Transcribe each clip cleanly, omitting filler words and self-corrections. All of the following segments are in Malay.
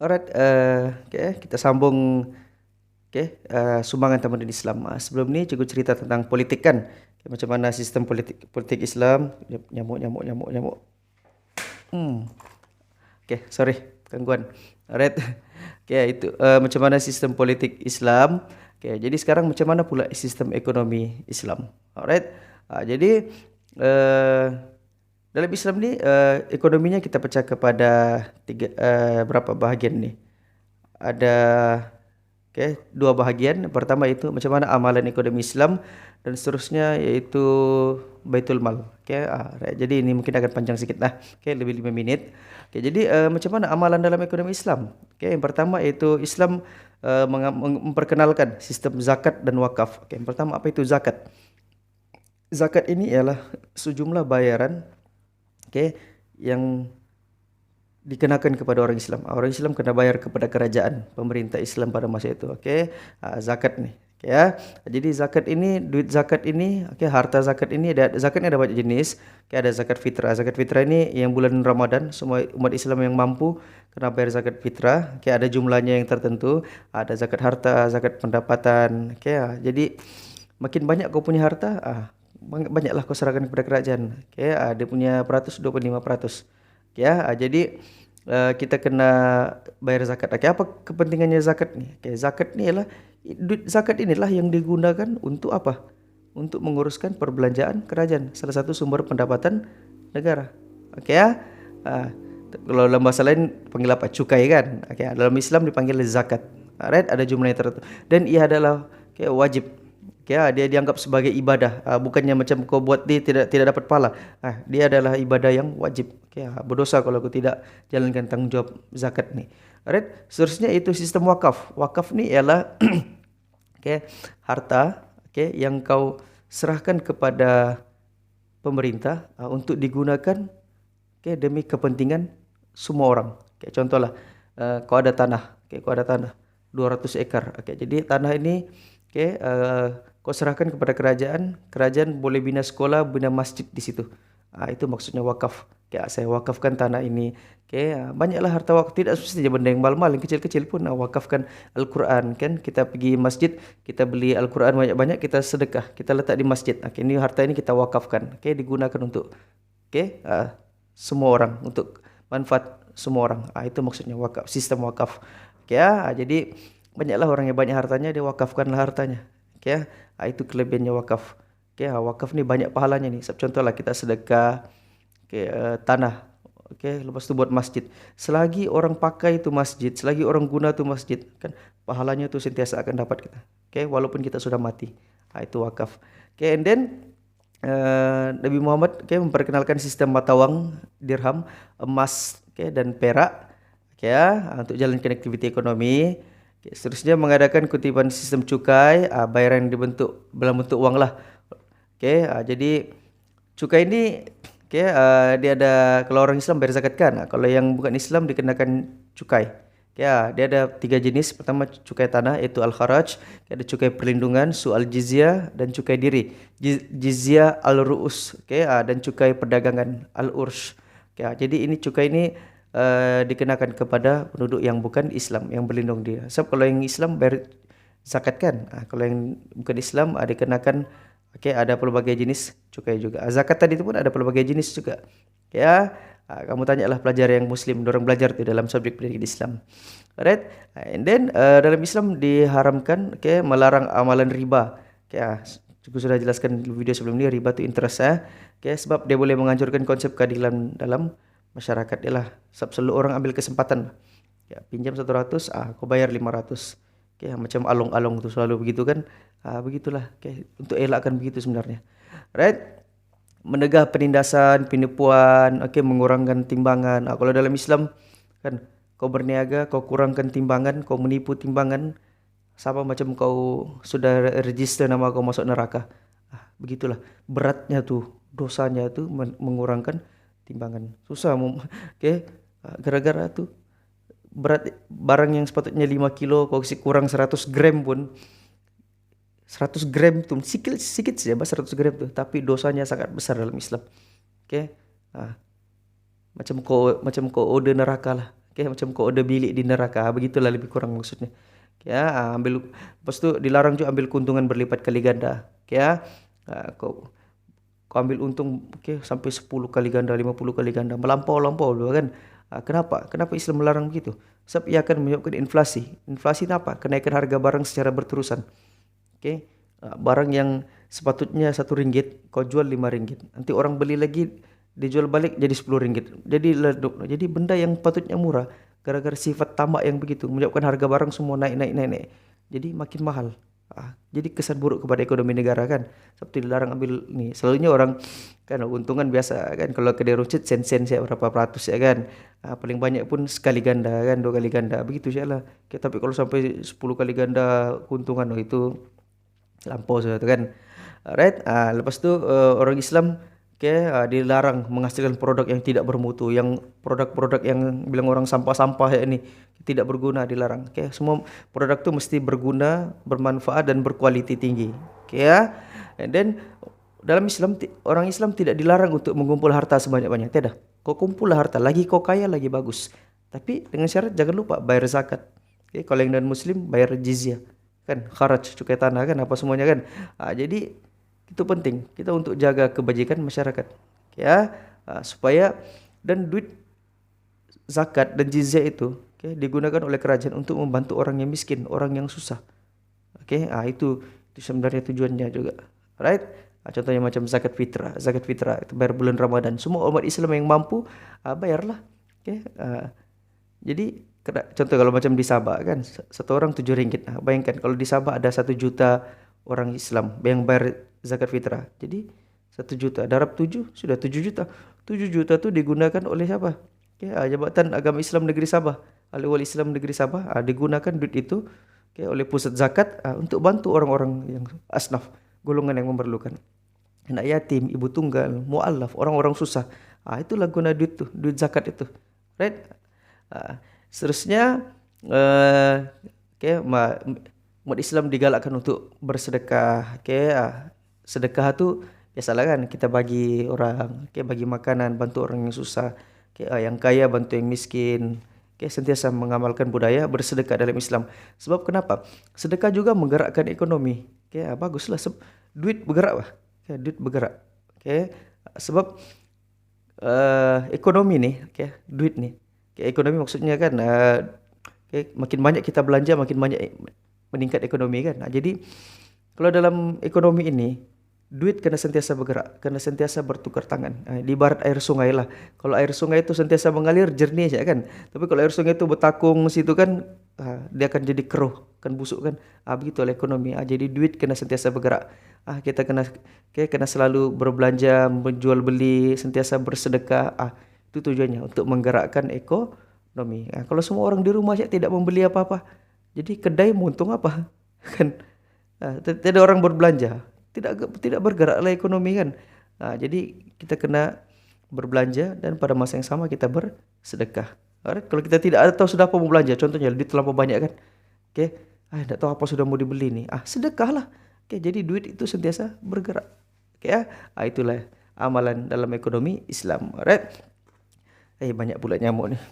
Alright, okay, kita sambung sumbangan tamadun Islam. Sebelum ni cikgu cerita tentang politik kan. Okay, macam mana sistem politik Islam. Nyamuk. Okay, sorry gangguan. Alright. Okay, itu macam mana sistem politik Islam. Okay, jadi sekarang macam mana pula sistem ekonomi Islam. Alright. Jadi uh, dalam Islam ni ekonominya kita pecah kepada berapa bahagian ni? Ada dua bahagian. Pertama itu macam mana amalan ekonomi Islam dan seterusnya iaitu Baitul Mal. Right. Jadi ini mungkin akan panjang sikit lah. Lebih 5 minit. Jadi macam mana amalan dalam ekonomi Islam? Yang pertama iaitu Islam memperkenalkan sistem zakat dan wakaf. Yang pertama, apa itu zakat? Zakat ini ialah sejumlah bayaran yang dikenakan kepada orang Islam. Orang Islam kena bayar kepada kerajaan, pemerintah Islam pada masa itu. Zakat ni. Jadi zakat ini, duit zakat ini, harta zakat ini, zakatnya ada banyak jenis. Ada zakat fitrah. Zakat fitrah ini yang bulan Ramadan, semua umat Islam yang mampu kena bayar zakat fitrah. Ada jumlahnya yang tertentu. Ada zakat harta, zakat pendapatan. Jadi makin banyak kau punya harta, banyaklah kau serahkan kepada kerajaan. Dia punya peratus 25%. Jadi kita kena bayar zakat. Apa kepentingannya zakat ni? Zakat ni ialah duit zakat inilah yang digunakan untuk apa? Untuk menguruskan perbelanjaan kerajaan. Salah satu sumber pendapatan negara. Kalau dalam bahasa lain panggil apa? Cukai kan? Dalam Islam dipanggil zakat. Right? Ada jumlahnya tertentu. Dan ia adalah wajib. Dia dianggap sebagai ibadah, bukannya macam kau buat dia tidak dapat pahala. Dia adalah ibadah yang wajib. Berdosa kalau kau tidak jalankan tanggungjawab zakat ni. Alright, seterusnya itu sistem wakaf. Wakaf ni ialah harta yang kau serahkan kepada pemerintah untuk digunakan demi kepentingan semua orang. Contohlah, kau ada tanah, kau ada tanah 200 ekar. Jadi tanah ini kau serahkan kepada kerajaan, kerajaan boleh bina sekolah, bina masjid di situ. Itu maksudnya wakaf. Saya wakafkan tanah ini. Banyaklah harta wakaf, tidak mesti benda yang mahal-mahal, yang kecil-kecil pun wakafkan Al-Quran kan. Kita pergi masjid, kita beli Al-Quran banyak-banyak, kita sedekah, kita letak di masjid. Ini harta ini kita wakafkan. Digunakan untuk semua orang, untuk manfaat semua orang. Itu maksudnya wakaf, sistem wakaf. Jadi banyaklah orang yang banyak hartanya, dia wakafkanlah hartanya. Itu kelebihannya wakaf. Wakaf ni banyak pahalanya ni. Contohlah kita sedekah tanah. Lepas tu buat masjid. Selagi orang pakai tu masjid, selagi orang guna tu masjid, kan pahalanya tu sentiasa akan dapat kita. Walaupun kita sudah mati. Itu wakaf. And then Nabi Muhammad memperkenalkan sistem mata wang, dirham, emas dan perak untuk jalankan aktiviti ekonomi. Seterusnya mengadakan kutipan sistem cukai, bayaran yang dibentuk dalam bentuk wang lah. Jadi cukai ini dia ada, kalau orang Islam bayar zakat kan. Kalau yang bukan Islam dikenakan cukai. Dia ada 3 jenis. Pertama cukai tanah, iaitu al-kharaj. Ada cukai perlindungan, su'al jizyah, dan cukai diri, jizyah al-ru'us. Dan cukai perdagangan, al-ursh. Jadi ini cukai ini dikenakan kepada penduduk yang bukan Islam, yang berlindung dia. Sebab kalau yang Islam bayar zakat kan. Kalau yang bukan Islam dikenakan ada pelbagai jenis cukai juga. Zakat tadi itu pun ada pelbagai jenis juga. Kamu tanyalah pelajar yang Muslim, dorang belajar tu dalam subjek pendidikan Islam. Alright. And then dalam Islam diharamkan melarang amalan riba. Aku sudah jelaskan di video sebelum ni, riba tu interest sebab dia boleh menghancurkan konsep keadilan dalam masyarakat. Dia lah sebab selalu orang ambil kesempatan. Pinjam 100, kau bayar 500. Macam along-along tu selalu begitu kan. Begitulah. Untuk elakkan begitu sebenarnya. Right? Menegah penindasan, penipuan, mengurangkan timbangan. Kalau dalam Islam kan, kau berniaga, kau kurangkan timbangan, kau menipu timbangan, sama macam kau sudah register nama kau masuk neraka. Begitulah beratnya tu, dosanya tu mengurangkan timbangan. Susah gara-gara tu berat barang yang sepatutnya 5 kilo kau kurang 100 gram pun. 100 gram tu sikit saja 100 gram tu, tapi dosanya sangat besar dalam Islam. Macam kau order neraka lah. Okay, macam kau ada bilik di neraka, begitulah lebih kurang maksudnya. Ya, ambil lepas tu dilarang juga ambil keuntungan berlipat kali ganda. Ya, kau kau ambil untung sampai 10 kali ganda, 50 kali ganda, melampau-lampau dulu kan. Kenapa? Kenapa Islam melarang begitu? Sebab ia akan menyebabkan inflasi. Inflasi itu apa? Kenaikan harga barang secara berterusan. Okey. Barang yang sepatutnya RM1 kau jual RM5. Nanti orang beli lagi dijual balik jadi RM10. Jadi benda yang patutnya murah gara-gara sifat tamak yang begitu menyebabkan harga barang semua naik. Jadi makin mahal. Jadi kesan buruk kepada ekonomi negara kan. Sebab itu dilarang ambil ni. Selalunya orang kan untungan biasa kan kalau kedai runcit sen-sen saya berapa ratus ya kan. Paling banyak pun sekali ganda kan, 2 kali ganda. Begitu sajalah. Okay, tapi kalau sampai 10 kali ganda keuntungan itu lampau sudah tu kan. Alright, lepas tu orang Islam dilarang menghasilkan produk yang tidak bermutu, yang produk-produk yang bilang orang sampah-sampah ya ini tidak berguna, dilarang. Semua produk tu mesti berguna, bermanfaat dan berkualiti tinggi. Ya. And then dalam Islam orang Islam tidak dilarang untuk mengumpul harta sebanyak-banyak. Tidak. Kau kumpul harta, lagi kau kaya lagi bagus. Tapi dengan syarat jangan lupa bayar zakat. Kalau yang non muslim bayar jizyah. Kan kharaj, cukai tanah kan apa semuanya kan. Jadi itu penting kita untuk jaga kebajikan masyarakat. Supaya dan duit zakat dan jizyah itu digunakan oleh kerajaan untuk membantu orang yang miskin, orang yang susah. Itu sebenarnya tujuannya juga. Right? Contohnya macam zakat fitrah. Zakat fitrah itu bayar bulan Ramadan. Semua umat Islam yang mampu bayarlah. Jadi contoh kalau macam di Sabah kan satu orang RM7. Bayangkan kalau di Sabah ada 1 juta orang Islam yang bayar zakat fitrah. Jadi 1 juta darab 7 sudah 7 juta. 7 juta tu digunakan oleh siapa? Jabatan Agama Islam Negeri Sabah, Ahli Wali Islam Negeri Sabah, digunakan duit itu oleh pusat zakat untuk bantu orang-orang yang asnaf, golongan yang memerlukan. Anak yatim, ibu tunggal, mualaf, orang-orang susah. Itulah guna duit tu, duit zakat itu. Right? Seterusnya umat Islam digalakkan untuk bersedekah. Sedekah tu biasalah kan kita bagi orang, bagi makanan, bantu orang yang susah. Yang kaya bantu yang miskin. Sentiasa mengamalkan budaya bersedekah dalam Islam. Sebab kenapa? Sedekah juga menggerakkan ekonomi. Baguslah sebab duit bergerak lah. Duit bergerak. Sebab ekonomi ni, duit ni. Ekonomi maksudnya kan makin banyak kita belanja makin banyak meningkat ekonomi kan. Jadi kalau dalam ekonomi ini duit kena sentiasa bergerak, kena sentiasa bertukar tangan. Di ibarat air sungai lah. Kalau air sungai itu sentiasa mengalir jernih saja kan. Tapi kalau air sungai itu bertakung situ kan dia akan jadi keruh, akan busuk kan. Begitulah ekonomi. Jadi duit kena sentiasa bergerak. Kita kena selalu berbelanja, menjual beli, sentiasa bersedekah. Itu tujuannya untuk menggerakkan ekonomi. Kalau semua orang di rumah saja tidak membeli apa-apa, jadi kedai mau untung apa? Kan tidak orang berbelanja, tidak bergeraklah ekonomi kan. Jadi kita kena berbelanja dan pada masa yang sama kita bersedekah. Kalau kita tidak tahu sudah apa mau belanja, contohnya duit terlalu banyak kan. Tidak tahu apa sudah mau dibeli nih. Sedekahlah. Jadi duit itu sentiasa bergerak. Itulah amalan dalam ekonomi Islam. Alright. Banyak pula nyamuk nih.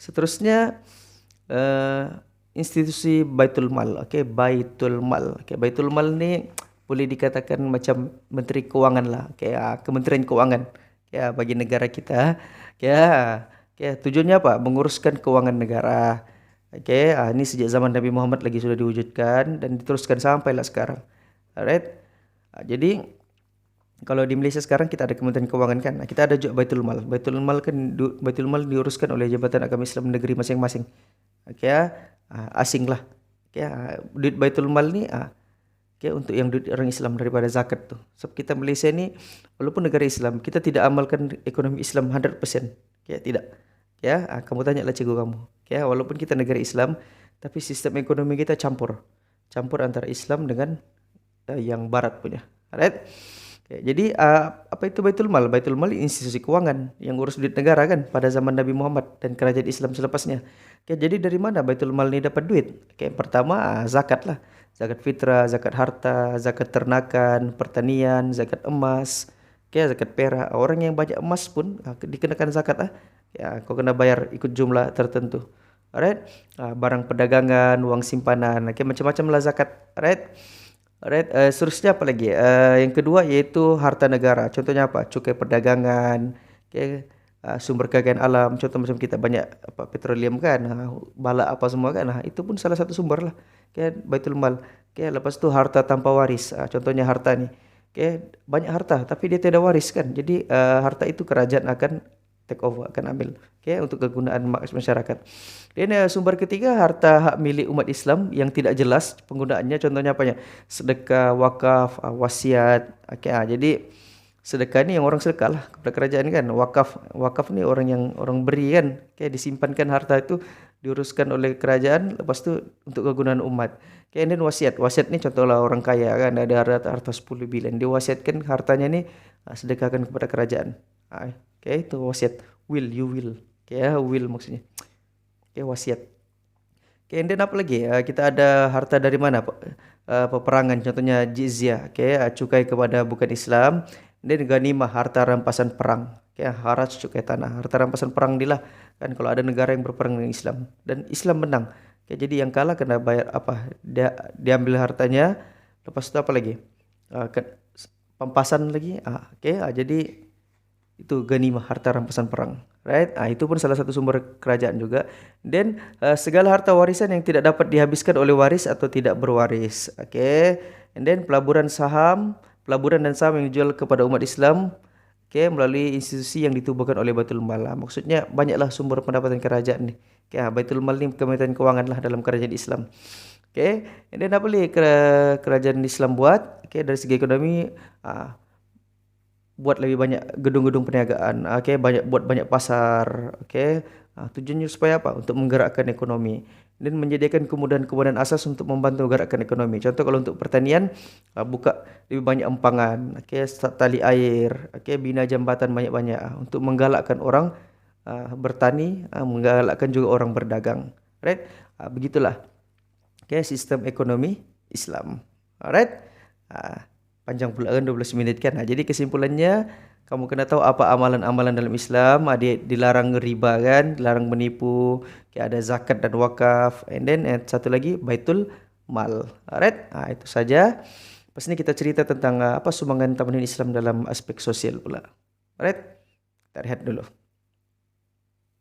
Seterusnya institusi Baitul Mal. Baitul Mal. Baitul Mal ni boleh dikatakan macam Menteri Kewangan lah. Kementerian Kewangan bagi negara kita. Tujuannya apa? Menguruskan kewangan negara. Ini sejak zaman Nabi Muhammad lagi sudah diwujudkan dan diteruskan sampailah sekarang. Alright. Jadi kalau di Malaysia sekarang kita ada Kementerian Kewangan kan. Kita ada juga Baitul Mal. Baitul Mal diuruskan oleh Jabatan Agama Islam Negeri masing-masing. Asing lah. Duit Baitul Mal ni untuk yang duit orang Islam daripada zakat tu. Sebab kita Malaysia ni walaupun negara Islam, kita tidak amalkan ekonomi Islam 100%. Tidak. Kamu tanyalah cikgu kamu. Walaupun kita negara Islam, tapi sistem ekonomi kita campur antara Islam dengan yang barat punya. Alright? Jadi apa itu Baitul Mal? Baitul Mal institusi kewangan yang urus duit negara kan pada zaman Nabi Muhammad dan kerajaan Islam selepasnya. Jadi dari mana Baitul Mal ni dapat duit? Pertama zakat lah. Zakat fitrah, zakat harta, zakat ternakan, pertanian, zakat emas, zakat perak. Orang yang banyak emas pun dikenakan zakat Ya, kau kena bayar ikut jumlah tertentu. Alright? Barang perdagangan, uang simpanan, okay, macam-macam lah zakat. Alright? Alright, seterusnya apa lagi? Yang kedua yaitu harta negara. Contohnya apa? Cukai perdagangan, okay, sumber kekayaan alam. Contoh macam kita banyak apa petroleum kan, bala apa semua kan. Itu pun salah satu sumber lah. Okay, Baitul Mal. Okay, lepas tu harta tanpa waris. Contohnya harta ni. Okay, banyak harta tapi dia tidak waris kan. Jadi harta itu kerajaan akan take over, akan ambil. Okay, untuk kegunaan masyarakat. Dan sumber ketiga harta hak milik umat Islam yang tidak jelas penggunaannya, contohnya apanya? Sedekah, wakaf, wasiat. Okay, jadi sedekah ni yang orang sedekah lah kepada kerajaan kan. Wakaf ni orang yang orang beri kan. Okay, disimpankan harta itu diuruskan oleh kerajaan, lepas tu untuk kegunaan umat. Okay, and then wasiat ni contohlah orang kaya kan, ada harta 10 bilion, dia wasiatkan hartanya ni sedekahkan kepada kerajaan. Okay, itu wasiat. You will. Okay, will maksudnya. Okay, wasiat. Okay, and then apa lagi? Kita ada harta dari mana? Peperangan, contohnya jizyah. Okay, cukai kepada bukan Islam. Dan ghanimah, harta rampasan perang. Okay, haraj, cukai tanah. Harta rampasan perang inilah kan kalau ada negara yang berperang dengan Islam dan Islam menang. Okay, jadi yang kalah kena bayar apa? Diambil hartanya. Lepas itu apa lagi? Pampasan lagi. Okay, jadi itu ghanimah, harta rampasan perang. Right? Itu pun salah satu sumber kerajaan juga. Dan segala harta warisan yang tidak dapat dihabiskan oleh waris atau tidak berwaris. Okay. And then pelaburan dan saham yang dijual kepada umat Islam, okay, melalui institusi yang ditubuhkan oleh Baitul Mal. Maksudnya banyaklah sumber pendapatan kerajaan ni. Okay, Baitul Mal ni Kementerian Kewangan lah dalam kerajaan Islam. Okay. And then apa lagi kerajaan Islam buat? Okay, dari segi ekonomi, buat lebih banyak gedung-gedung perniagaan, buat banyak pasar, tujuannya supaya apa? Untuk menggerakkan ekonomi dan menyediakan kemudahan-kemudahan asas untuk membantu menggerakkan ekonomi. Contoh kalau untuk pertanian, buka lebih banyak empangan, tali air, bina jambatan banyak-banyak untuk menggalakkan orang bertani, menggalakkan juga orang berdagang. Right? Begitulah. Sistem ekonomi Islam. Alright? Panjang pula kan 12 minit kan. Jadi kesimpulannya, kamu kena tahu apa amalan-amalan dalam Islam. Dilarang riba kan, dilarang menipu, ada zakat dan wakaf, and then satu lagi Baitul Mal. Alright, itu saja. Pas ini kita cerita tentang apa sumbangan Tamadun Islam dalam aspek sosial pula. Alright, kita lihat dulu.